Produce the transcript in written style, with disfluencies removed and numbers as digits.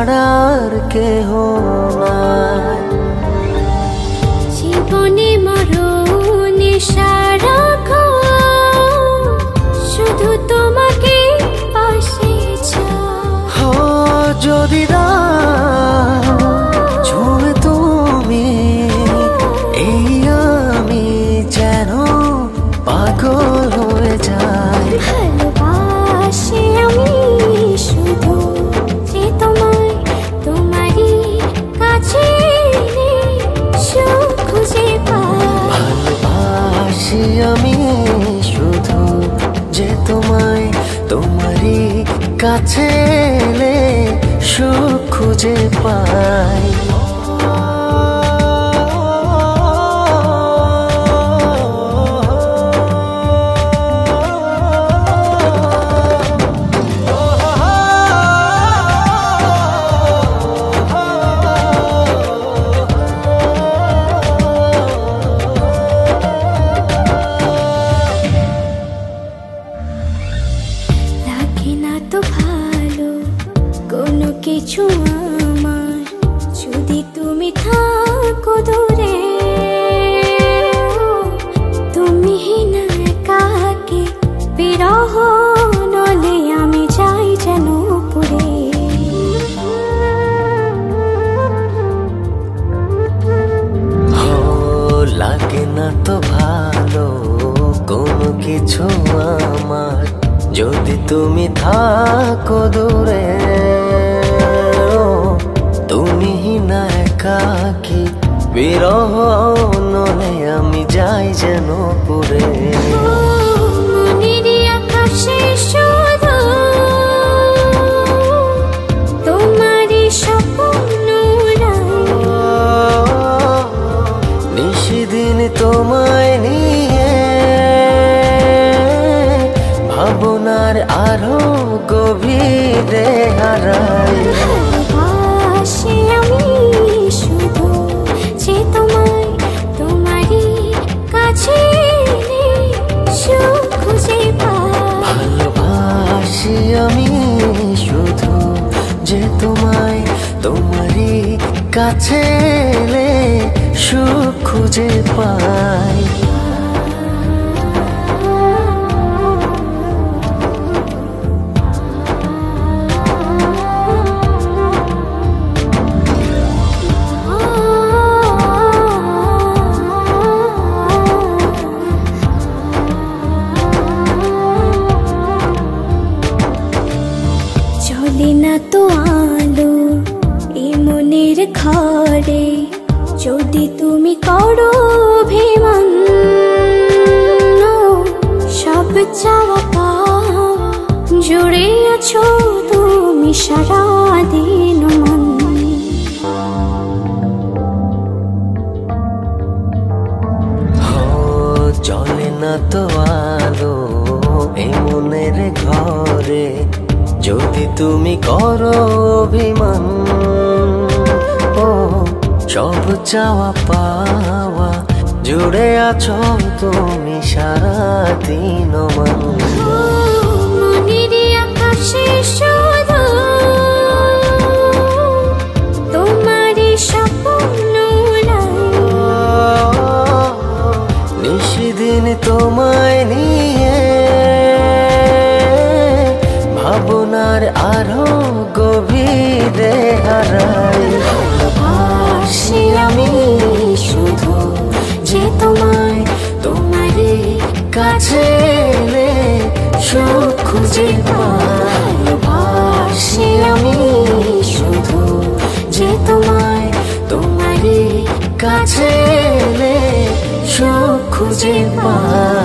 ছাড়ার কেহ নাই। জীবনে মরণে সারাক্ষণ শুধু তোমাকে পাশে চাই। যদি ছুঁয়ে তুমি এই আমি যেন পাগল হয়ে যাই। ভালোবাসি আমি শুধু যে তোমায়, তোমারই কাছে সুখ খুঁজে পাই। ভালোবাসি আমি শুধু যে তোমায়, তোমারই কাছে এলে সুখ খুঁজে পাই। লাগে না তো ভালো কোনো কিছু আমার, যদি তুমি থাকো দূরে। তুমি না একাকে বিরহ নলে আমি যাই যেন পুরে। লাগে না তো ভালো কোনো কিছু আমার, যদি তুমি থাকো দূরে। তুমি না একাকি বিরহ নলে আমি যাই যেন পুরে। মনেরই আকাশে শুধু তোমারই স্বপ্ন নিশিদিন তোমায় নিয়ে ভাবনার আরো গভীরে হারাই। ভালোবাসি আমি শুধু যে তোমায়, তোমারই কাছে সুখ খুঁজে পাই। ভালোবাসি আমি শুধু যে তোমায়, তোমারই কাছে এলে সুখ খুঁজে পাই। চলে না তো আলো এই মনের ঘরে, যদি তুমি করো অভিমান। সব চাওয়া পাওয়া জুড়ে আছো তুমি সারাদিন মন। চলে না তো আলো এই মনের ঘরে, যদি তুমি করো অভিমান। সব চাওয়া পাওয়া জুড়ে আছো তুমি সারাদিন মন। মনেরই আকাশে শুধু তোমারই স্বপ্ন নিশিদিন তোমায় নিয়ে ভাবনার আরো গভীরে হারাই। ভালোবাসি আমি শুধু যে তোমায়, তোমারই কাছে এলে সুখ খুঁজে পাই। ভালোবাসি আমি শুধু যে তোমায়, তোমারই কাছে এলে সুখ খুঁজে পাই।